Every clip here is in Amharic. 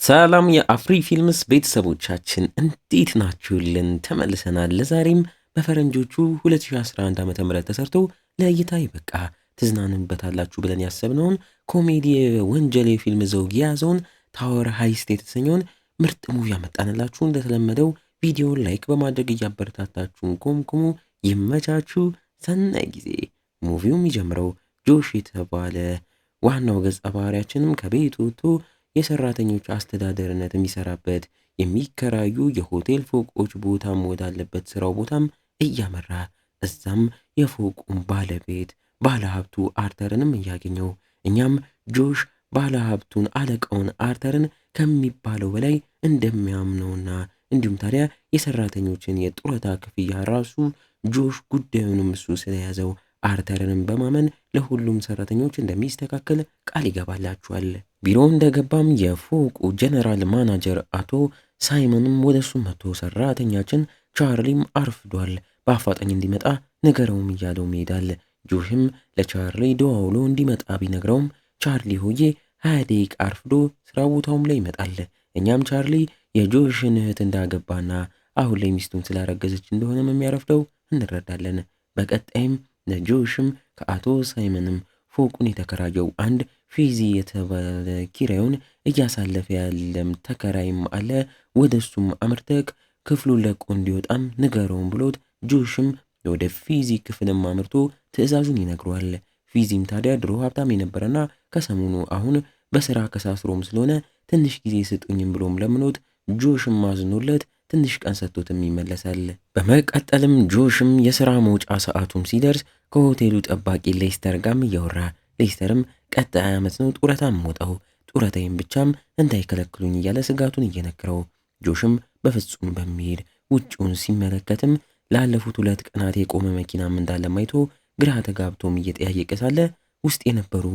ሰላም የአፍሪ ፊልምስ ቤተሰቦቻችን እንዴት ናችሁልን? ተመልሰናል። ለዛሬም በፈረንጆቹ 2011 ዓ.ም ተሰርቶ ለእይታ ይበቃ ትዝናኑበታላችሁ ብለን ያሰብነውን ኮሜዲ ወንጀል የፊልም ዘውግ የያዘውን ታወር ሃይስት የተሰኘውን ምርጥ ሙቪ ያመጣንላችሁ። እንደተለመደው ቪዲዮውን ላይክ በማድረግ እያበረታታችሁን ኮምኩሙ። ይመቻችሁ። ሰናይ ጊዜ። ሙቪው የሚጀምረው ጆሽ የተባለ ዋናው ገጸ ባህሪያችንም ከቤት ወጥቶ የሰራተኞች አስተዳደርነት የሚሰራበት የሚከራዩ የሆቴል ፎቆች ቦታም ወዳለበት ስራው ቦታም እያመራ እዛም የፎቁን ባለቤት ባለሀብቱ አርተርንም እያገኘው እኛም ጆሽ ባለሀብቱን አለቃውን አርተርን ከሚባለው በላይ እንደሚያምነውና እንዲሁም ታዲያ የሰራተኞችን የጡረታ ክፍያ ራሱ ጆሽ ጉዳዩንም እሱ ስለያዘው አርተርንም በማመን ለሁሉም ሰራተኞች እንደሚስተካከል ቃል ይገባላቸዋል። ቢሮ እንደገባም የፎቁ ጀነራል ማናጀር አቶ ሳይመንም ወደሱ መጥቶ ሰራተኛችን ቻርሊም አርፍዷል፣ በአፋጣኝ እንዲመጣ ንገረውም እያለው ይሄዳል። ጆሽም ለቻርሊ ደዋውሎ እንዲመጣ ቢነግረውም ቻርሊ ሆዬ 20 ደቂቃ አርፍዶ ስራ ቦታውም ላይ ይመጣል። እኛም ቻርሊ የጆሽን እህት እንዳገባና አሁን ላይ ሚስቱን ስላረገዘች እንደሆነም የሚያረፍደው እንረዳለን። በቀጣይም ለጆሽም ከአቶ ሳይመንም ፎቁን የተከራየው አንድ ፊዚ የተባለ ኪራዩን እያሳለፈ ያለም ተከራይም አለ። ወደሱም አምርተክ ክፍሉን ለቆ እንዲወጣም ንገረውን ብሎት ጆሽም ወደ ፊዚ ክፍልም አምርቶ ትዕዛዙን ይነግረዋል። ፊዚም ታዲያ ድሮ ሀብታም የነበረና ከሰሞኑ አሁን በስራ ከሳስሮም ስለሆነ ትንሽ ጊዜ ስጡኝም ብሎም ለምኖት ጆሽም ማዝኖለት ትንሽ ቀን ሰጥቶትም ይመለሳል። በመቀጠልም ጆሽም የስራ መውጫ ሰዓቱም ሲደርስ ከሆቴሉ ጠባቂ ሌስተር ጋርም እያወራ ሌስተርም ቀጣይ ዓመት ነው ጡረታም ወጣው ጡረታዬም ብቻም እንዳይከለክሉኝ እያለ ስጋቱን እየነገረው ጆሽም በፍጹም በሚሄድ ውጭውን ሲመለከትም ላለፉት 2 ቀናት የቆመ መኪናም እንዳለ ማይቶ ግራ ተጋብቶም እየጠያየቀ ሳለ ውስጥ የነበሩ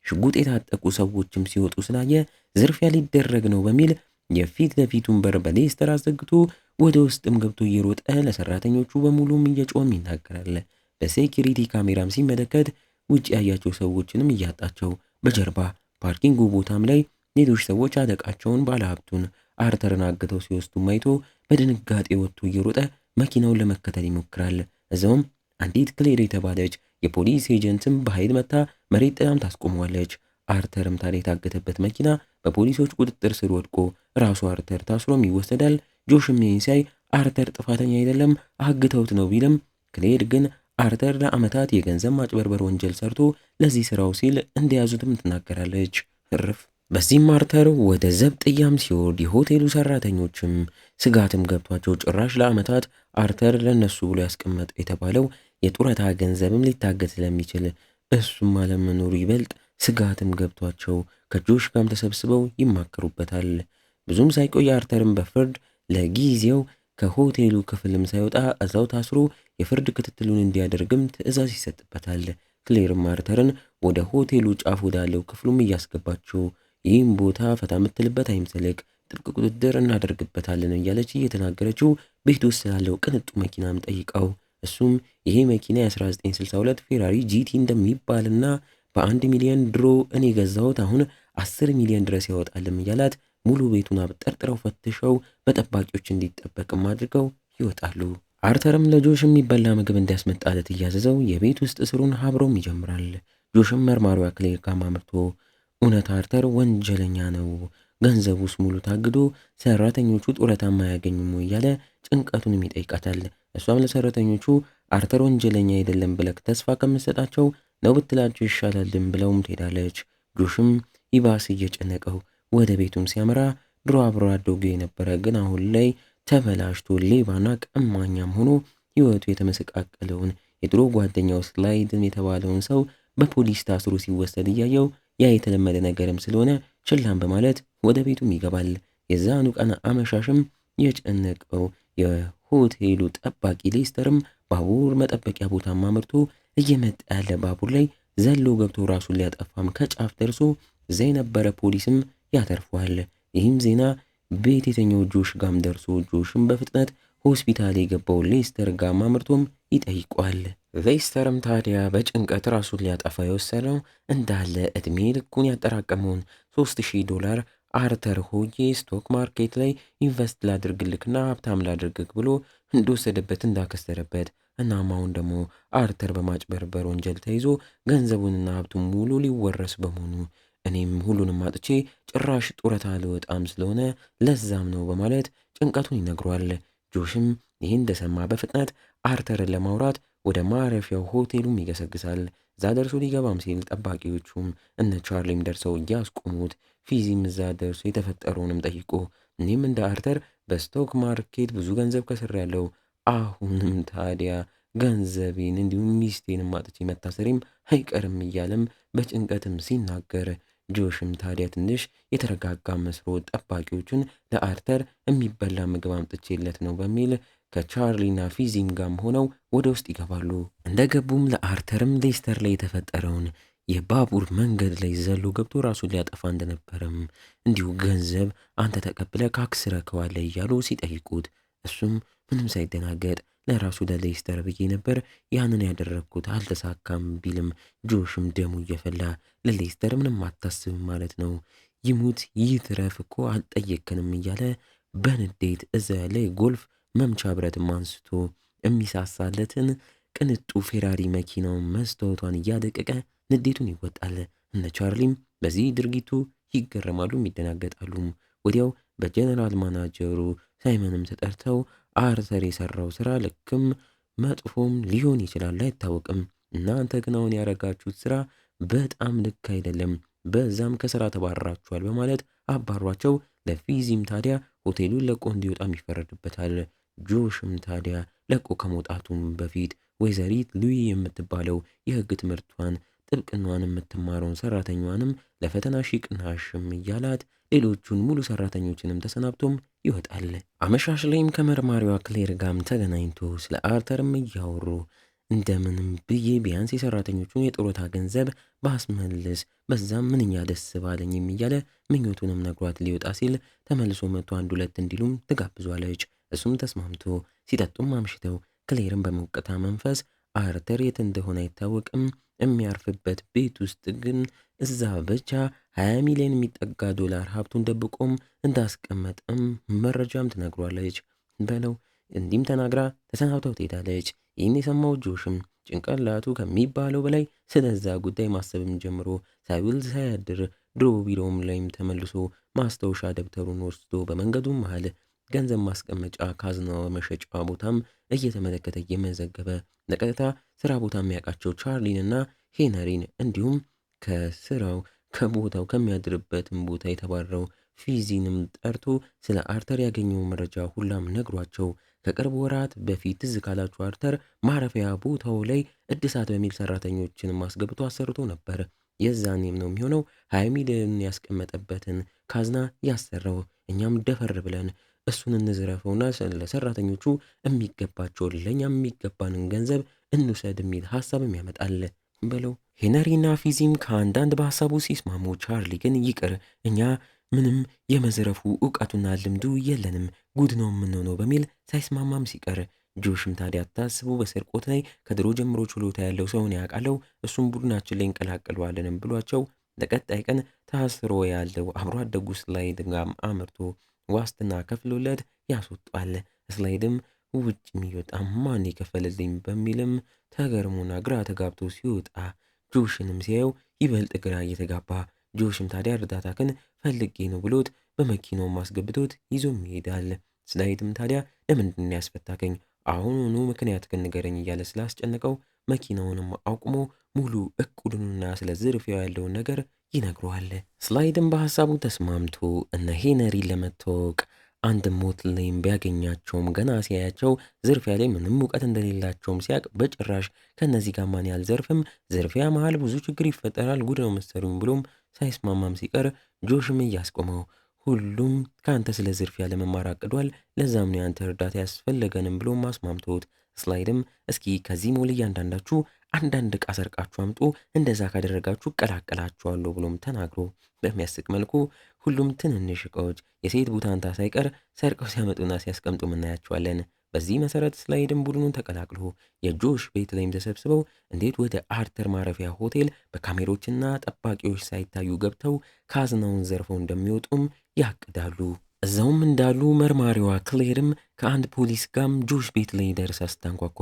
ሽጉጥ የታጠቁ ሰዎችም ሲወጡ ስላየ ዝርፊያ ሊደረግ ነው በሚል የፊት ለፊቱን በር በሌስተር አዘግቶ ወደ ውስጥም ገብቶ እየሮጠ ለሰራተኞቹ በሙሉም እየጮህም ይናገራል። በሴኪሪቲ ካሜራም ሲመለከት ውጭ ያያቸው ሰዎችንም እያጣቸው በጀርባ ፓርኪንጉ ቦታም ላይ ሌሎች ሰዎች አለቃቸውን ባለሀብቱን አርተርን አግተው ሲወስዱ ማይቶ በድንጋጤ ወጥቶ እየሮጠ መኪናውን ለመከተል ይሞክራል። እዛውም አንዲት ክሌር የተባለች የፖሊስ ኤጀንትም በኃይል መታ መሬት ጥላም ታስቆመዋለች። አርተርም ታዲያ የታገተበት መኪና በፖሊሶች ቁጥጥር ስር ወድቆ ራሱ አርተር ታስሮም ይወሰዳል። ጆሽም ይህን ሲያይ አርተር ጥፋተኛ አይደለም አግተውት ነው ቢልም ክሌር ግን አርተር ለዓመታት የገንዘብ ማጭበርበር ወንጀል ሰርቶ ለዚህ ስራው ሲል እንደያዙትም ትናገራለች። እርፍ። በዚህም አርተር ወደ ዘብጥያም ሲወርድ የሆቴሉ ሰራተኞችም ስጋትም ገብቷቸው ጭራሽ ለዓመታት አርተር ለነሱ ብሎ ያስቀመጠ የተባለው የጡረታ ገንዘብም ሊታገት ስለሚችል እሱም አለመኖሩ ይበልጥ ስጋትም ገብቷቸው ከጆሽ ጋርም ተሰብስበው ይማከሩበታል። ብዙም ሳይቆይ አርተርም በፍርድ ለጊዜው ከሆቴሉ ክፍልም ሳይወጣ እዛው ታስሮ የፍርድ ክትትሉን እንዲያደርግም ትዕዛዝ ይሰጥበታል። ክሌርም አርተርን ወደ ሆቴሉ ጫፍ ወዳለው ክፍሉም እያስገባችው ይህም ቦታ ፈታ ምትልበት አይምሰልክ ጥብቅ ቁጥጥር እናደርግበታለን እያለች እየተናገረችው ቤት ውስጥ ስላለው ቅንጡ መኪናም ጠይቀው እሱም ይሄ መኪና የ1962 ፌራሪ ጂቲ እንደሚባልና በ1 ሚሊዮን ድሮ እኔ ገዛሁት አሁን 10 ሚሊዮን ድረስ ያወጣልም እያላት ሙሉ ቤቱን አብጠርጥረው ፈትሸው በጠባቂዎች እንዲጠበቅም አድርገው ይወጣሉ። አርተርም ለጆሽ የሚበላ ምግብ እንዲያስመጣለት እያዘዘው የቤት ውስጥ ስሩን ሀብሮም ይጀምራል። ጆሽም መርማሪዋ ክሌር ጋር አምርቶ እውነት አርተር ወንጀለኛ ነው፣ ገንዘቡስ ሙሉ ታግዶ ሰራተኞቹ ጡረታም አያገኙም እያለ ጭንቀቱንም ይጠይቃታል። እሷም ለሰራተኞቹ አርተር ወንጀለኛ አይደለም ብለክ ተስፋ ከምትሰጣቸው ነው ብትላቸው ይሻላልም ብለውም ትሄዳለች። ጆሽም ይባስ እየጨነቀው ወደ ቤቱም ሲያመራ ድሮ አብሮ አደጉ የነበረ ግን አሁን ላይ ተበላሽቶ ሌባና ቀማኛም ሆኖ ህይወቱ የተመሰቃቀለውን የድሮ ጓደኛው ስላይድን የተባለውን ሰው በፖሊስ ታስሮ ሲወሰድ እያየው ያ የተለመደ ነገርም ስለሆነ ችላም በማለት ወደ ቤቱም ይገባል። የዛኑ ቀን አመሻሽም የጨነቀው የሆቴሉ ጠባቂ ሌስተርም ባቡር መጠበቂያ ቦታ አምርቶ እየመጣ ያለ ባቡር ላይ ዘሎ ገብቶ ራሱን ሊያጠፋም ከጫፍ ደርሶ እዛ የነበረ ፖሊስም ያተርፈዋል። ይህም ዜና ቤት የተኛው ጆሽ ጋም ደርሶ ጆሽም በፍጥነት ሆስፒታል የገባው ሌስተር ጋም አምርቶም ይጠይቋል። ሌስተርም ታዲያ በጭንቀት ራሱን ሊያጠፋ የወሰነው እንዳለ እድሜ ልኩን ያጠራቀመውን $3000 አርተር ሆዬ ስቶክ ማርኬት ላይ ኢንቨስት ላድርግልክና ሀብታም ላድርግክ ብሎ እንደወሰደበት እንዳከሰረበት እናም አሁን ደግሞ አርተር በማጭበርበር ወንጀል ተይዞ ገንዘቡንና ሀብቱን ሙሉ ሊወረስ በመሆኑ እኔም ሁሉንም አጥቼ ጭራሽ ጡረታ ልወጣም ስለሆነ ለዛም ነው በማለት ጭንቀቱን ይነግሯል። ጆሽም ይህን እንደሰማ በፍጥነት አርተርን ለማውራት ወደ ማረፊያው ሆቴሉም ይገሰግሳል። እዛ ደርሶ ሊገባም ሲል ጠባቂዎቹም እነ ቻርሊም ደርሰው እያስቆሙት፣ ፊዚም እዛ ደርሶ የተፈጠረውንም ጠይቆ እኔም እንደ አርተር በስቶክ ማርኬት ብዙ ገንዘብ ከስሬያለሁ፣ አሁንም ታዲያ ገንዘቤን እንዲሁም ሚስቴንም አጥቼ መታሰሬም አይቀርም እያለም በጭንቀትም ሲናገር፣ ጆሽም ታዲያ ትንሽ የተረጋጋ መስሎ ጠባቂዎቹን ለአርተር የሚበላ ምግብ አምጥቼለት ነው በሚል ከቻርሊና ፊዚም ጋርም ሆነው ወደ ውስጥ ይገባሉ። እንደገቡም ለአርተርም ሌስተር ላይ የተፈጠረውን የባቡር መንገድ ላይ ዘሎ ገብቶ ራሱን ሊያጠፋ እንደነበረም እንዲሁ ገንዘብ አንተ ተቀብለ ካክስረከዋለ እያሉ ሲጠይቁት እሱም ምንም ሳይደናገጥ ለራሱ ለሌስተር ብዬ ነበር ያንን ያደረግኩት አልተሳካም ቢልም ጆሽም ደሙ እየፈላ ለሌስተር ምንም አታስብም ማለት ነው፣ ይሙት ይትረፍ እኮ አልጠየቅንም እያለ በንዴት እዛ ላይ ጎልፍ መምቻ ብረትም አንስቶ የሚሳሳለትን ቅንጡ ፌራሪ መኪናውን መስታወቷን እያደቀቀ ንዴቱን ይወጣል። እነ ቻርሊም በዚህ ድርጊቱ ይገረማሉ፣ ይደናገጣሉ። ወዲያው በጀነራል ማናጀሩ ሳይመንም ተጠርተው አርተር የሰራው ስራ ልክም መጥፎም ሊሆን ይችላል አይታወቅም፣ እናንተ ግን አሁን ያረጋችሁት ስራ በጣም ልክ አይደለም፣ በዛም ከስራ ተባረራችኋል በማለት አባሯቸው። ለፊዚም ታዲያ ሆቴሉን ለቆ እንዲወጣም ይፈረድበታል። ጆሽም ታዲያ ለቆ ከመውጣቱም በፊት ወይዘሪት ሉዊ የምትባለው የህግ ትምህርቷን ጥብቅናዋን የምትማረውን ሰራተኛዋንም ለፈተና ሺቅናሽም እያላት ሌሎቹን ሙሉ ሰራተኞችንም ተሰናብቶም ይወጣል። አመሻሽ ላይም ከመርማሪዋ ክሌር ጋም ተገናኝቶ ስለ አርተርም እያወሩ እንደምንም ብዬ ቢያንስ የሰራተኞቹን የጡረታ ገንዘብ ባስመልስ በዛም ምንኛ ደስ ባለኝም እያለ ምኞቱንም ነግሯት ሊወጣ ሲል ተመልሶ መቶ አንድ ሁለት እንዲሉም ትጋብዟለች። እሱም ተስማምቶ ሲጠጡም አምሽተው ክሌርም በሞቀታ መንፈስ አርተር የት እንደሆነ አይታወቅም የሚያርፍበት ቤት ውስጥ ግን እዛ ብቻ 20 ሚሊዮን የሚጠጋ ዶላር ሀብቱን ደብቆም እንዳስቀመጠም መረጃም ትነግሯለች። በለው እንዲህም ተናግራ ተሰናብተው ትሄዳለች። ይህን የሰማው ጆሽም ጭንቅላቱ ከሚባለው በላይ ስለዛ ጉዳይ ማሰብም ጀምሮ ሳይውል ሳያድር ድሮ ቢሮውም ላይም ተመልሶ ማስታወሻ ደብተሩን ወስዶ በመንገዱ መሃል ገንዘብ ማስቀመጫ ካዝና መሸጫ ቦታም እየተመለከተ እየመዘገበ ለቀጥታ ስራ ቦታ የሚያውቃቸው ቻርሊንና ሄነሪን እንዲሁም ከስራው ከቦታው ከሚያድርበትም ቦታ የተባረው ፊዚንም ጠርቶ ስለ አርተር ያገኘው መረጃ ሁላም ነግሯቸው ከቅርብ ወራት በፊት ትዝ ካላችሁ አርተር ማረፊያ ቦታው ላይ እድሳት በሚል ሰራተኞችን አስገብቶ አሰርቶ ነበር። የዛኔም ነው የሚሆነው 20 ሚሊዮን ያስቀመጠበትን ካዝና ያሰራው። እኛም ደፈር ብለን እሱን እንዝረፈውና ለሰራተኞቹ የሚገባቸውን ለእኛም የሚገባንን ገንዘብ እንውሰድ የሚል ሀሳብም ያመጣል። በለው ሄነሪና ፊዚም ከአንዳንድ በሀሳቡ ሲስማሙ፣ ቻርሊ ግን ይቅር እኛ ምንም የመዝረፉ እውቀቱና ልምዱ የለንም ጉድ ነው የምንሆነው በሚል ሳይስማማም ሲቀር፣ ጆሽም ታዲያ ታስቡ በስርቆት ላይ ከድሮ ጀምሮ ችሎታ ያለው ሰውን ያውቃለው እሱም ቡድናችን ላይ እንቀላቅለዋለንም ብሏቸው ለቀጣይ ቀን ታስሮ ያለው አብሮ አደጉ ስላይድ ጋም አምርቶ ዋስትና ከፍሎለት ያስወጣል። ስላይድም ውጭ የሚወጣ ማን የከፈለልኝ በሚልም ተገርሞና ግራ ተጋብቶ ሲወጣ ጆሽንም ሲያየው ይበልጥ ግራ እየተጋባ፣ ጆሽም ታዲያ እርዳታክን ፈልጌ ነው ብሎት በመኪናውም አስገብቶት ይዞም ይሄዳል። ስላይድም ታዲያ ለምንድን ያስፈታከኝ አሁኑኑ ምክንያትክን ንገረኝ እያለ ስላስጨነቀው መኪናውንም አቁሞ ሙሉ እቅዱንና ስለ ዝርፊያው ያለውን ነገር ይነግረዋል። ስላይድም በሀሳቡ ተስማምቶ እነ ሄነሪ ለመታወቅ አንድ ሞት ላይም ቢያገኛቸውም ገና ሲያያቸው ዝርፊያ ላይ ምንም እውቀት እንደሌላቸውም ሲያቅ በጭራሽ ከነዚህ ጋር ማን ያልዘርፍም፣ ዝርፊያ መሃል ብዙ ችግር ይፈጠራል፣ ጉድ ነው መሰሩኝ ብሎም ሳይስማማም ሲቀር ጆሽም እያስቆመው ሁሉም ከአንተ ስለ ዝርፊያ ለመማር አቅዷል፣ ለዛም ነው ያንተ እርዳታ ያስፈለገንም ብሎም አስማምቶት ስላይድም እስኪ ከዚህ ሞል እያንዳንዳችሁ አንዳንድ ዕቃ ሰርቃችሁ አምጡ፣ እንደዛ ካደረጋችሁ ቀላቀላችኋለሁ ብሎም ተናግሮ በሚያስቅ መልኩ ሁሉም ትንንሽ ዕቃዎች የሴት ቡታንታ ሳይቀር ሰርቀው ሲያመጡና ሲያስቀምጡ እናያቸዋለን። በዚህ መሰረት ስላይድም ቡድኑን ተቀላቅሎ የጆሽ ቤት ላይም ተሰብስበው እንዴት ወደ አርተር ማረፊያ ሆቴል በካሜሮችና ጠባቂዎች ሳይታዩ ገብተው ካዝናውን ዘርፈው እንደሚወጡም ያቅዳሉ። እዛውም እንዳሉ መርማሪዋ ክሌርም ከአንድ ፖሊስ ጋርም ጆሽ ቤት ላይ ደርሳ ስታንኳኳ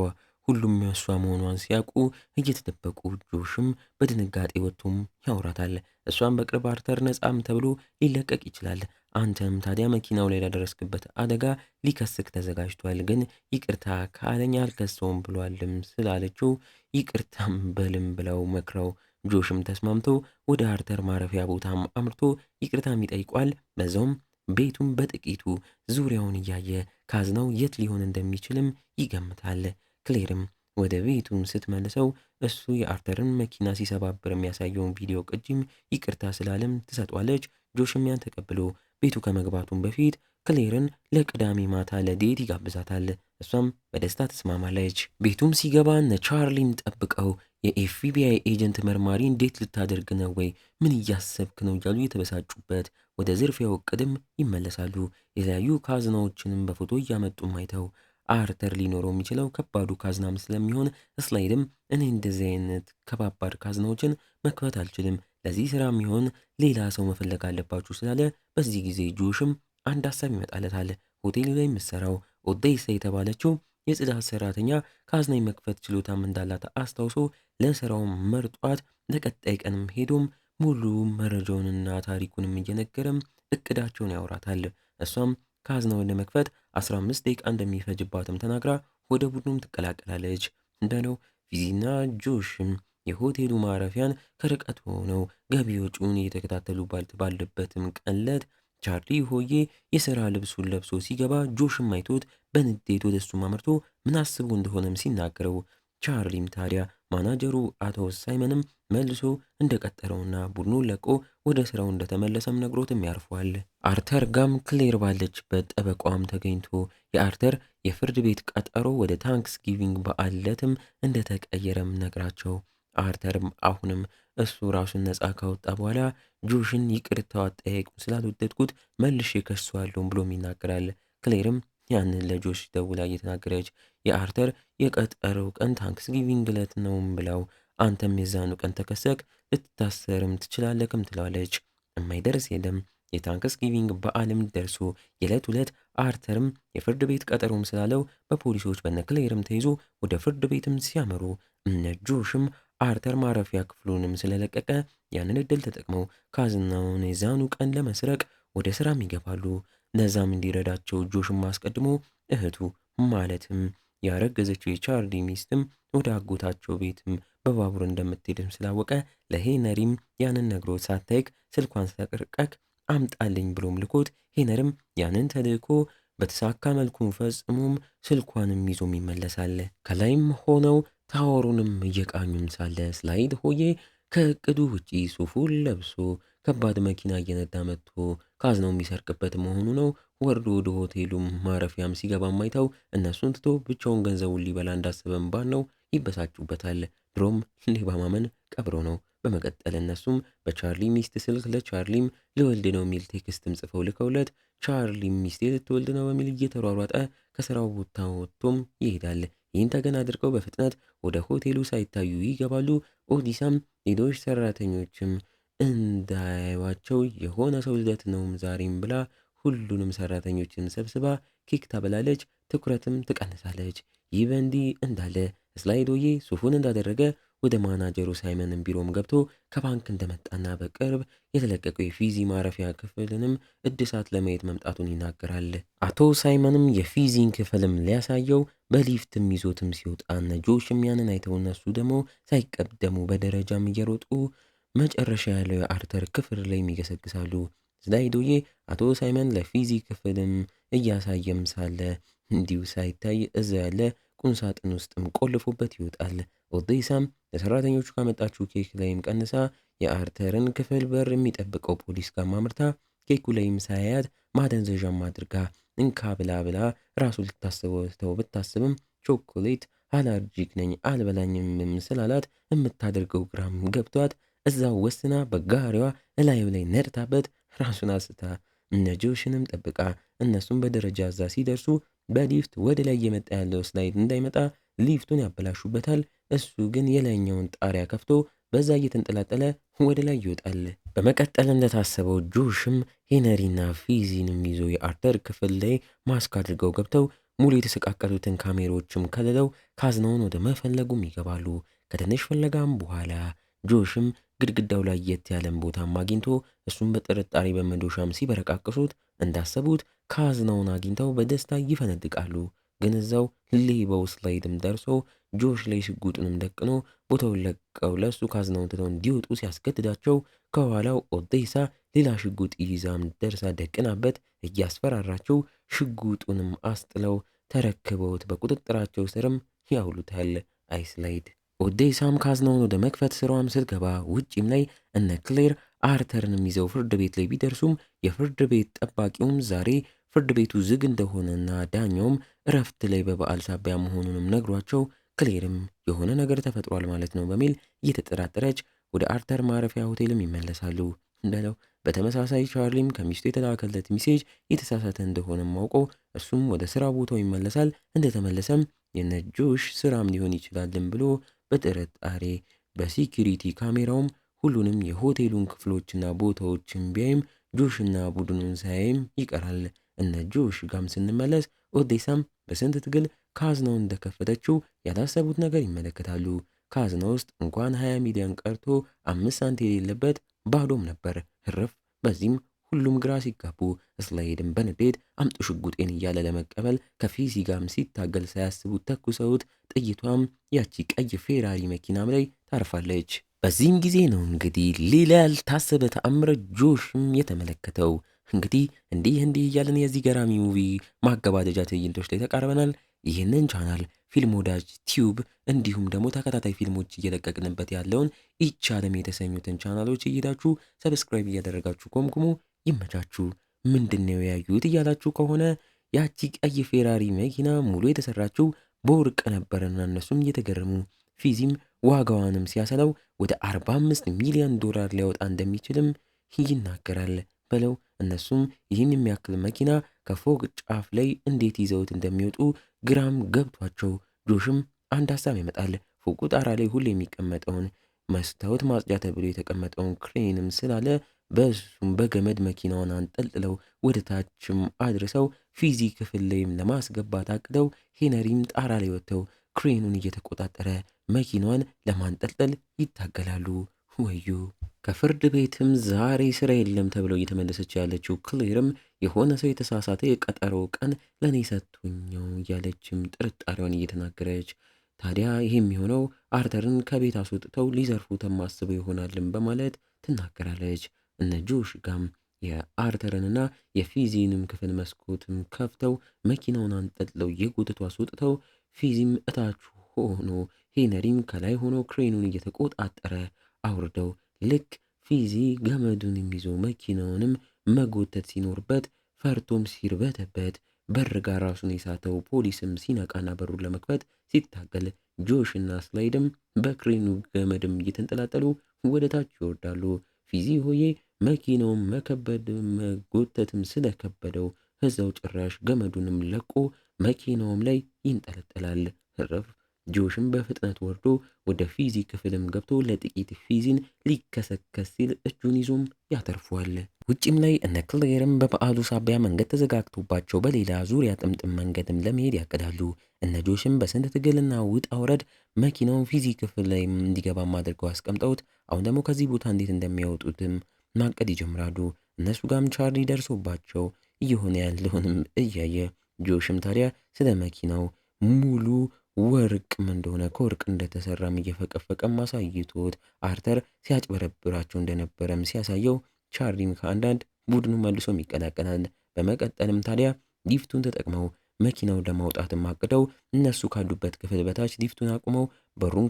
ሁሉም የእሷ መሆኗን ሲያውቁ እየተደበቁ ጆሽም በድንጋጤ ወጥቶም ያወራታል። እሷም በቅርብ አርተር ነጻም ተብሎ ሊለቀቅ ይችላል፣ አንተም ታዲያ መኪናው ላይ ላደረስክበት አደጋ ሊከስክ ተዘጋጅቷል፣ ግን ይቅርታ ካለኝ አልከሰውም ብሏልም ስላለችው ይቅርታም በልም ብለው መክረው ጆሽም ተስማምቶ ወደ አርተር ማረፊያ ቦታም አምርቶ ይቅርታም ይጠይቋል። በዛውም ቤቱም በጥቂቱ ዙሪያውን እያየ ካዝናው የት ሊሆን እንደሚችልም ይገምታል። ክሌርም ወደ ቤቱም ስትመልሰው እሱ የአርተርን መኪና ሲሰባብር የሚያሳየውን ቪዲዮ ቅጂም ይቅርታ ስላለም ትሰጧለች። ጆሽም ያን ተቀብሎ ቤቱ ከመግባቱም በፊት ክሌርን ለቅዳሜ ማታ ለዴት ይጋብዛታል። እሷም በደስታ ትስማማለች። ቤቱም ሲገባ እነ ቻርሊም ጠብቀው የኤፍቢአይ ኤጀንት መርማሪ እንዴት ልታደርግ ነው ወይ ምን እያሰብክ ነው እያሉ የተበሳጩበት ወደ ዝርፊያው እቅድም ይመለሳሉ። የተለያዩ ካዝናዎችንም በፎቶ እያመጡም አይተው አርተር ሊኖረው የሚችለው ከባዱ ካዝናም ስለሚሆን ስላይድም እኔ እንደዚህ አይነት ከባባድ ካዝናዎችን መክፈት አልችልም፣ ለዚህ ስራ የሚሆን ሌላ ሰው መፈለግ አለባችሁ ስላለ በዚህ ጊዜ ጆሽም አንድ ሀሳብ ይመጣለታል። ሆቴሉ ላይ የምትሰራው ኦዴሳ የተባለችው የጽዳት ሰራተኛ ካዝና የመክፈት ችሎታም እንዳላት አስታውሶ ለስራውም መርጧት ለቀጣይ ቀንም ሄዶም ሙሉ መረጃውንና ታሪኩንም እየነገረም እቅዳቸውን ያወራታል። እሷም ካዝናውን ለመክፈት 15 ደቂቃ እንደሚፈጅባትም ተናግራ ወደ ቡድኑም ትቀላቀላለች። እንደነው ፊዚና ጆሽም የሆቴሉ ማረፊያን ከርቀት ሆነው ገቢ ወጪውን እየተከታተሉ ባለበትም ቀንለት ቻርሊ ሆዬ የሥራ ልብሱን ለብሶ ሲገባ ጆሽም አይቶት በንዴት ወደ እሱም አመርቶ ምን አስቦ እንደሆነም ሲናገረው ቻርሊም ታዲያ ማናጀሩ አቶ ሳይመንም መልሶ እንደቀጠረውና ቡድኑን ለቆ ወደ ስራው እንደተመለሰም ነግሮትም ያርፏል። አርተር ጋም ክሌር ባለችበት ጠበቋም ተገኝቶ የአርተር የፍርድ ቤት ቀጠሮ ወደ ታንክስ ጊቪንግ በዓል ዕለትም እንደተቀየረም ነግራቸው አርተርም አሁንም እሱ ራሱን ነፃ ካወጣ በኋላ ጆሽን ይቅርታ አጠያየቁን ስላልወደድኩት መልሼ ከሷለሁ ብሎም ይናገራል። ክሌርም ያንን ለጆሽ ደውላ እየተናገረች የአርተር የቀጠረው ቀን ታንክስ ጊቪንግ ዕለት ነውም ብለው አንተም የዛኑ ቀን ተከሰክ ልትታሰርም ትችላለክም ትለዋለች። የማይደርስ የለም። የታንክስ ጊቪንግ በዓልም ደርሶ የዕለት ዕለት አርተርም የፍርድ ቤት ቀጠሮም ስላለው በፖሊሶች በነክሌርም ተይዞ ወደ ፍርድ ቤትም ሲያመሩ እነ ጆሽም አርተር ማረፊያ ክፍሉንም ስለለቀቀ ያንን እድል ተጠቅመው ካዝናውን የዛኑ ቀን ለመስረቅ ወደ ስራም ይገባሉ። ለዛም እንዲረዳቸው ጆሽም አስቀድሞ እህቱ ማለትም ያረገዘችው የቻርሊ ሚስትም ወደ አጎታቸው ቤትም በባቡር እንደምትሄድም ስላወቀ ለሄነሪም ያንን ነግሮት ሳታይክ ስልኳን ሳቀርቀክ አምጣልኝ ብሎም ልኮት ሄነርም ያንን ተልእኮ በተሳካ መልኩም ፈጽሞም ስልኳንም ይዞም ይመለሳል። ከላይም ሆነው ታወሩንም እየቃኙም ሳለ ስላይድ ሆዬ ከእቅዱ ውጪ ሱፉን ለብሶ ከባድ መኪና እየነዳ መጥቶ ካዝናው የሚሰርቅበት መሆኑ ነው። ወርዶ ወደ ሆቴሉም ማረፊያም ሲገባም አይተው እነሱን ትቶ ብቻውን ገንዘቡን ሊበላ እንዳሰበም ነው ይበሳጩበታል። ድሮም ሌባ ማመን ቀብሮ ነው። በመቀጠል እነሱም በቻርሊ ሚስት ስልክ ለቻርሊም ልወልድ ነው የሚል ቴክስትም ጽፈው ልከውለት ቻርሊም ሚስቴ ልትወልድ ነው በሚል እየተሯሯጠ ከስራው ቦታ ወጥቶም ይሄዳል። ይህን ተገን አድርገው በፍጥነት ወደ ሆቴሉ ሳይታዩ ይገባሉ። ኦዲሳም ሌሎች ሰራተኞችም እንዳያዩዋቸው የሆነ ሰው ልደት ነውም ዛሬም ብላ ሁሉንም ሰራተኞችን ሰብስባ ኬክ ታበላለች። ትኩረትም ትቀንሳለች። ይህ በእንዲህ እንዳለ ስላይዶዬ ሱፉን እንዳደረገ ወደ ማናጀሩ ሳይመንም ቢሮም ገብቶ ከባንክ እንደመጣና በቅርብ የተለቀቀው የፊዚ ማረፊያ ክፍልንም እድሳት ለማየት መምጣቱን ይናገራል። አቶ ሳይመንም የፊዚን ክፍልም ሊያሳየው በሊፍትም ይዞትም ሲወጣ እነ ጆሽም ያንን አይተው እነሱ ደግሞ ሳይቀደሙ በደረጃም እየሮጡ መጨረሻ ያለው የአርተር ክፍል ላይ ይገሰግሳሉ። ስላይዶዬ አቶ ሳይመን ለፊዚ ክፍልም እያሳየም ሳለ እንዲሁ ሳይታይ እዛ ያለ ቁምሳጥን ውስጥም ቆልፎበት ይወጣል። ኦዴሳም ለሰራተኞቹ ካመጣችው ኬክ ላይም ቀንሳ የአርተርን ክፍል በር የሚጠብቀው ፖሊስ ጋር ማምርታ ኬኩ ላይም ሳያያት ማደንዘዣም አድርጋ እንካ ብላ ራሱ ልታስበው ብታስብም ቾኮሌት አላርጂክ ነኝ አልበላኝም ስላላት የምታደርገው ግራም ገብቷት እዛው ወስና በጋሪዋ እላዩ ላይ ነድታበት ራሱን አስታ እነ ጆሽንም ጠብቃ እነሱም በደረጃ እዛ ሲደርሱ በሊፍት ወደ ላይ እየመጣ ያለው ስላይድ እንዳይመጣ ሊፍቱን ያበላሹበታል። እሱ ግን የላይኛውን ጣሪያ ከፍቶ በዛ እየተንጠላጠለ ወደ ላይ ይወጣል። በመቀጠል እንደታሰበው ጆሽም ሄነሪና ፊዚንም ይዞ የአርተር ክፍል ላይ ማስክ አድርገው ገብተው ሙሉ የተሰቃቀሉትን ካሜሮችም ከልለው ካዝናውን ወደ መፈለጉም ይገባሉ። ከትንሽ ፍለጋም በኋላ ጆሽም ግድግዳው ላይ የት ያለን ቦታም አግኝቶ እሱም በጥርጣሬ በመዶሻም ሲበረቃቅሱት እንዳሰቡት ካዝናውን አግኝተው በደስታ ይፈነድቃሉ። ግን እዛው ሌባው ስላይድም ደርሶ ጆሽ ላይ ሽጉጡንም ደቅኖ ቦታውን ለቀው ለእሱ ካዝናውን ትተው እንዲወጡ ሲያስገድዳቸው ከኋላው ኦዴሳ ሌላ ሽጉጥ ይዛም ደርሳ ደቅናበት እያስፈራራቸው ሽጉጡንም አስጥለው ተረክበውት በቁጥጥራቸው ስርም ያውሉታል። አይስላይድ ኦዴሳም ካዝናውን ወደ መክፈት ስራዋም ስትገባ ውጪም ላይ እነ ክሌር አርተርንም ይዘው ፍርድ ቤት ላይ ቢደርሱም የፍርድ ቤት ጠባቂውም ዛሬ ፍርድ ቤቱ ዝግ እንደሆነና ዳኛውም እረፍት ላይ በበዓል ሳቢያ መሆኑንም ነግሯቸው ክሌርም የሆነ ነገር ተፈጥሯል ማለት ነው በሚል እየተጠራጠረች ወደ አርተር ማረፊያ ሆቴልም ይመለሳሉ በለው። በተመሳሳይ ቻርሊም ከሚስቱ የተላከለት ሚሴጅ የተሳሳተ እንደሆነም አውቆ እሱም ወደ ስራ ቦታው ይመለሳል። እንደተመለሰም የነ ጆሽ ስራም ሊሆን ይችላልን ብሎ በጥርጣሬ በሲኪሪቲ ካሜራውም ሁሉንም የሆቴሉን ክፍሎችና ቦታዎችን ቢያይም ጆሽና ቡድኑን ሳያይም ይቀራል። እነ ጆሽ ጋም ስንመለስ ኦዴሳም በስንት ትግል ካዝናው እንደከፈተችው ያላሰቡት ነገር ይመለከታሉ። ካዝና ውስጥ እንኳን 20 ሚሊዮን ቀርቶ 5 ሳንት የሌለበት ባዶም ነበር። ህርፍ በዚህም ሁሉም ግራ ሲጋቡ ስላይድም በንዴት አምጡ ሽጉጤን እያለ ለመቀበል ከፊዚ ጋርም ሲታገል ሳያስቡት ተኩሰውት ጥይቷም ያቺ ቀይ ፌራሪ መኪናም ላይ ታርፋለች። በዚህም ጊዜ ነው እንግዲህ ሌላ ያልታሰበ ተአምረ ጆሽም የተመለከተው። እንግዲህ እንዲህ እያለን የዚህ ገራሚ ሙቪ ማገባደጃ ትዕይንቶች ላይ ተቃርበናል። ይህንን ቻናል ፊልም ወዳጅ ቲዩብ እንዲሁም ደግሞ ተከታታይ ፊልሞች እየለቀቅንበት ያለውን ይቻለም የተሰኙትን ቻናሎች እየሄዳችሁ ሰብስክራይብ እያደረጋችሁ ኮምኩሙ። ይመቻችሁ። ምንድነው ያዩት እያላችሁ ከሆነ ያቺ ቀይ ፌራሪ መኪና ሙሉ የተሰራችው በወርቅ ነበረና እነሱም እየተገረሙ ፊዚም ዋጋዋንም ሲያሰላው ወደ 45 ሚሊዮን ዶላር ሊያወጣ እንደሚችልም ይናገራል በለው። እነሱም ይህን የሚያክል መኪና ከፎቅ ጫፍ ላይ እንዴት ይዘውት እንደሚወጡ ግራም ገብቷቸው ጆሽም አንድ ሀሳብ ይመጣል። ፎቁ ጣራ ላይ ሁሌ የሚቀመጠውን መስታወት ማጽጃ ተብሎ የተቀመጠውን ክሬንም ስላለ በሱም በገመድ መኪናውን አንጠልጥለው ወደ ታችም አድርሰው ፊዚ ክፍል ላይም ለማስገባት አቅደው ሄነሪም ጣራ ላይ ወጥተው ክሬኑን እየተቆጣጠረ መኪናዋን ለማንጠልጠል ይታገላሉ። ወዩ ከፍርድ ቤትም ዛሬ ስራ የለም ተብለው እየተመለሰች ያለችው ክሌርም የሆነ ሰው የተሳሳተ የቀጠሮ ቀን ለእኔ ሰጥቶኛው እያለችም ጥርጣሬዋን እየተናገረች ታዲያ ይህ የሚሆነው አርተርን ከቤት አስወጥተው ሊዘርፉትም አስበው ይሆናልም በማለት ትናገራለች። እነ ጆሽ ጋም የአርተርንና የፊዚንም ክፍል መስኮትም ከፍተው መኪናውን አንጠልጥለው የጎትቶ አስወጥተው ፊዚም እታች ሆኖ ሄነሪም ከላይ ሆኖ ክሬኑን እየተቆጣጠረ አውርደው ልክ ፊዚ ገመዱንም ይዞ መኪናውንም መጎተት ሲኖርበት ፈርቶም ሲርበተበት በር ጋር ራሱን የሳተው ፖሊስም ሲነቃና በሩን ለመክፈት ሲታገል ጆሽና ስላይድም በክሬኑ ገመድም እየተንጠላጠሉ ወደ ታች ይወርዳሉ። ፊዚ ሆዬ መኪናውም መከበድ መጎተትም ስለከበደው እዛው ጭራሽ ገመዱንም ለቆ መኪናውም ላይ ይንጠለጠላል። ረፍ ጆሽም በፍጥነት ወርዶ ወደ ፊዚ ክፍልም ገብቶ ለጥቂት ፊዚን ሊከሰከስ ሲል እጁን ይዞም ያተርፏል። ውጭም ላይ እነ ክሌርም በበዓሉ ሳቢያ መንገድ ተዘጋግቶባቸው በሌላ ዙሪያ ጥምጥም መንገድም ለመሄድ ያቅዳሉ። እነ ጆሽም በስንት ትግልና ውጣ ውረድ መኪናውን ፊዚ ክፍል ላይ እንዲገባም አድርገው አስቀምጠውት አሁን ደግሞ ከዚህ ቦታ እንዴት እንደሚያወጡትም ማቀድ ይጀምራሉ። እነሱ ጋም ቻርሊ ደርሶባቸው እየሆነ ያለውንም እያየ ጆሽም ታዲያ ስለ መኪናው ሙሉ ወርቅም እንደሆነ ከወርቅ እንደተሰራም እየፈቀፈቀም አሳይቶት አርተር ሲያጭበረብራቸው እንደነበረም ሲያሳየው ቻርሊም ከአንዳንድ ቡድኑ መልሶም ይቀላቀላል። በመቀጠልም ታዲያ ሊፍቱን ተጠቅመው መኪናው ለማውጣትም አቅደው እነሱ ካሉበት ክፍል በታች ሊፍቱን አቁመው በሩን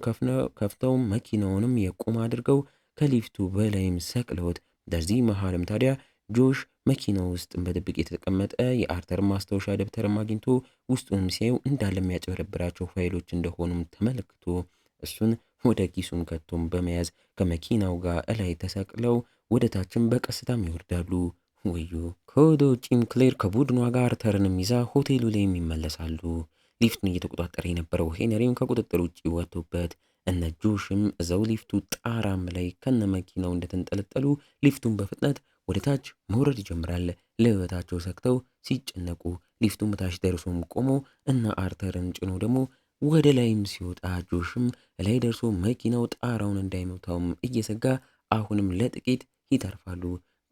ከፍተው መኪናውንም የቁም አድርገው ከሊፍቱ በላይም ሰቅለውት በዚህ መሃልም ታዲያ ጆሽ መኪናው ውስጥ በድብቅ የተቀመጠ የአርተር ማስታወሻ ደብተርም አግኝቶ ውስጡንም ሲያዩ እንዳለ የሚያጭበረብራቸው ፋይሎች እንደሆኑም ተመልክቶ እሱን ወደ ኪሱም ከቶም በመያዝ ከመኪናው ጋር እላይ ተሰቅለው ወደ ታችም በቀስታም ይወርዳሉ። ወዮ! ከወደ ውጪም ክሌር ከቡድኗ ጋር አርተርንም ይዛ ሆቴሉ ላይም ይመለሳሉ። ሊፍቱን እየተቆጣጠረ የነበረው ሄነሪም ከቁጥጥር ውጪ ወጥቶበት እነ ጆሽም እዛው ሊፍቱ ጣራም ላይ ከነ መኪናው እንደተንጠለጠሉ ሊፍቱን በፍጥነት ወደ ታች መውረድ ይጀምራል። ለህይወታቸው ሰግተው ሲጨነቁ ሊፍቱን በታች ደርሶም ቆሞ እና አርተርን ጭኖ ደግሞ ወደ ላይም ሲወጣ ጆሽም ላይ ደርሶ መኪናው ጣራውን እንዳይመታውም እየሰጋ አሁንም ለጥቂት ይተርፋሉ።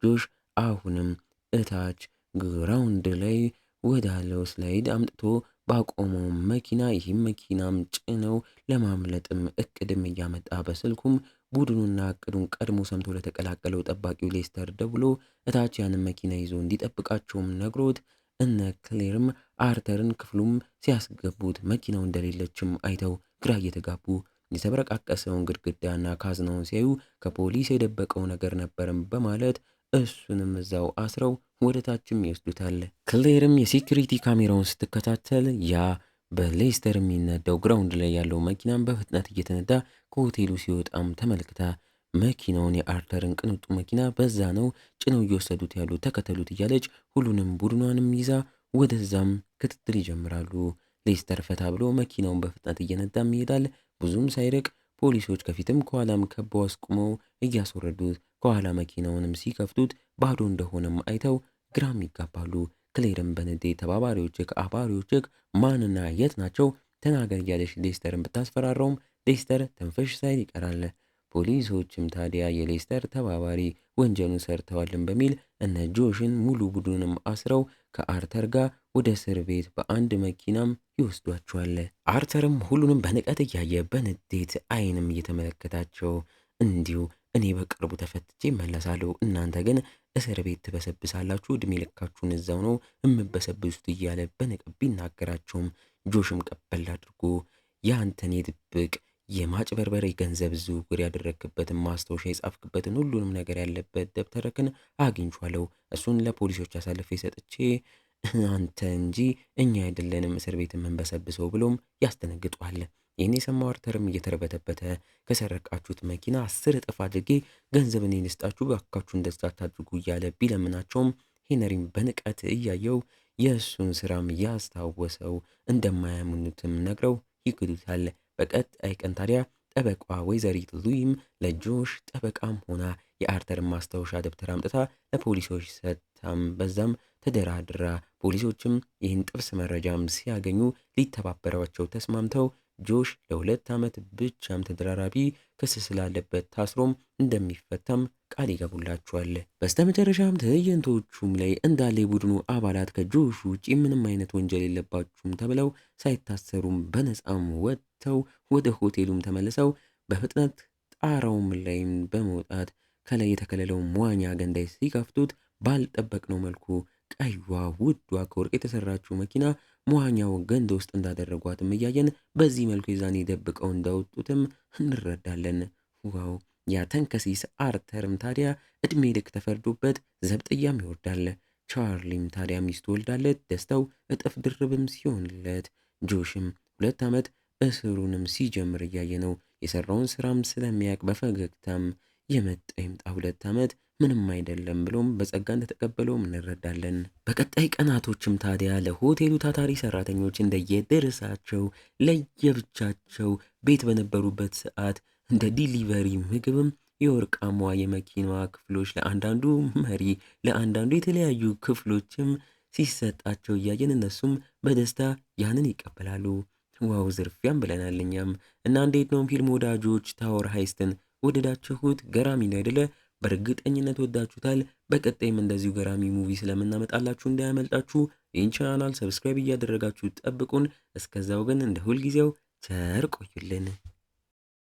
ጆሽ አሁንም እታች ግራውንድ ላይ ወዳለው ስላይድ አምጥቶ ባቆመው መኪና ይህም መኪናም ጭነው ለማምለጥም እቅድም እያመጣ በስልኩም ቡድኑና እቅዱን ቀድሞ ሰምቶ ለተቀላቀለው ጠባቂው ሌስተር ደውሎ እታች ያንን መኪና ይዞ እንዲጠብቃቸውም ነግሮት እነ ክሌርም አርተርን ክፍሉም ሲያስገቡት መኪናው እንደሌለችም አይተው ግራ እየተጋቡ የተበረቃቀሰውን ግድግዳና ካዝናውን ሲያዩ ከፖሊስ የደበቀው ነገር ነበርም በማለት እሱንም እዛው አስረው ወደ ታችም ይወስዱታል። ክሌርም የሴኩሪቲ ካሜራውን ስትከታተል ያ በሌስተር የሚነዳው ግራውንድ ላይ ያለው መኪናም በፍጥነት እየተነዳ ከሆቴሉ ሲወጣም ተመልክታ መኪናውን የአርተርን ቅንጡ መኪና በዛ ነው ጭነው እየወሰዱት ያሉ ተከተሉት እያለች ሁሉንም ቡድኗንም ይዛ ወደዛም ክትትል ይጀምራሉ። ሌስተር ፈታ ብሎ መኪናውን በፍጥነት እየነዳም ይሄዳል። ብዙም ሳይርቅ ፖሊሶች ከፊትም ከኋላም ከበው አስቁመው እያስወረዱት ከኋላ መኪናውንም ሲከፍቱት ባዶ እንደሆነም አይተው ግራም ይጋባሉ። ክሌርም በንዴት ተባባሪዎችህ ማንና የት ናቸው ተናገር እያለች ሌስተርን ብታስፈራራውም ሌስተር ትንፍሽ ሳይል ይቀራል። ፖሊሶችም ታዲያ የሌስተር ተባባሪ ወንጀሉን ሰርተዋልን በሚል እነ ጆሽን ሙሉ ቡድኑንም አስረው ከአርተር ጋር ወደ እስር ቤት በአንድ መኪናም ይወስዷቸዋል። አርተርም ሁሉንም በንቀት እያየ በንዴት አይንም እየተመለከታቸው እንዲሁ እኔ በቅርቡ ተፈትቼ እመለሳለሁ፣ እናንተ ግን እስር ቤት ትበሰብሳላችሁ፣ እድሜ ልካችሁን እዛው ነው የምበሰብሱት እያለ በንቀት ቢናገራቸውም ጆሽም ቀበል አድርጎ ያንተን የድብቅ የማጭበርበር ገንዘብ ዝውውር ያደረግክበትን ማስታወሻ የጻፍክበትን ሁሉንም ነገር ያለበት ደብተርክን አግኝቻለሁ። እሱን ለፖሊሶች አሳልፌ ሰጥቼ አንተ እንጂ እኛ አይደለንም እስር ቤት የምንበሰብሰው ብሎም ያስደነግጧል። ይህን የሰማው አርተርም እየተርበተበተ ከሰረቃችሁት መኪና 10 እጥፍ አድርጌ ገንዘብ እኔ ልስጣችሁ ባካችሁ እንደዛ አታድርጉ እያለ ቢለምናቸውም ሄነሪም በንቀት እያየው የእሱን ስራም ያስታወሰው እንደማያምኑትም ነግረው ይክዱታል። በቀጣይ ቀን ታዲያ ጠበቋ ወይዘሪት ሉዊም ለጆሽ ጠበቃም ሆና የአርተርን ማስታወሻ ደብተር አምጥታ ለፖሊሶች ሰጥታም በዛም ተደራድራ ፖሊሶችም ይህን ጥብስ መረጃም ሲያገኙ ሊተባበሯቸው ተስማምተው ጆሽ ለ2 ዓመት ብቻም ተደራራቢ ክስ ስላለበት ታስሮም እንደሚፈታም ቃል ይገቡላቸዋል። በስተመጨረሻም ትዕይንቶቹም ላይ እንዳለ የቡድኑ አባላት ከጆሽ ውጪ ምንም አይነት ወንጀል የለባችሁም ተብለው ሳይታሰሩም በነፃም ወጥተው ወደ ሆቴሉም ተመልሰው በፍጥነት ጣራውም ላይም በመውጣት ከላይ የተከለለውን መዋኛ ገንዳ ሲከፍቱት ባልጠበቅነው መልኩ ቀይዋ ውዷ ከወርቅ የተሰራችው መኪና መዋኛው ገንዳ ውስጥ እንዳደረጓትም እያየን በዚህ መልኩ የዛኔ ደብቀው እንዳወጡትም እንረዳለን። ዋው! ያ ተንከሲስ አርተርም ታዲያ እድሜ ልክ ተፈርዶበት ዘብጥያም ይወርዳል። ቻርሊም ታዲያ ሚስቱ ወልዳለት ደስታው እጥፍ ድርብም ሲሆንለት፣ ጆሽም 2 ዓመት እስሩንም ሲጀምር እያየ ነው። የሰራውን ስራም ስለሚያውቅ በፈገግታም የመጣ ይምጣ 2 ዓመት ምንም አይደለም ብሎም በጸጋ እንደተቀበለውም እንረዳለን። በቀጣይ ቀናቶችም ታዲያ ለሆቴሉ ታታሪ ሰራተኞች እንደየድርሳቸው ለየብቻቸው ቤት በነበሩበት ሰዓት እንደ ዲሊቨሪ ምግብም የወርቃማዋ የመኪናዋ ክፍሎች ለአንዳንዱ መሪ ለአንዳንዱ የተለያዩ ክፍሎችም ሲሰጣቸው እያየን እነሱም በደስታ ያንን ይቀበላሉ። ዋው ዝርፊያም ብለናል እኛም። እና እንዴት ነው ፊልም ወዳጆች ታወር ሃይስትን ወደዳችሁት? ገራሚ ነው አይደለ? በእርግጠኝነት ወዳችሁታል። በቀጣይም እንደዚሁ ገራሚ ሙቪ ስለምናመጣላችሁ እንዳያመልጣችሁ ይህን ቻናል ሰብስክራይብ እያደረጋችሁ ጠብቁን። እስከዛው ግን እንደ ሁልጊዜው ቸር ቆዩልን።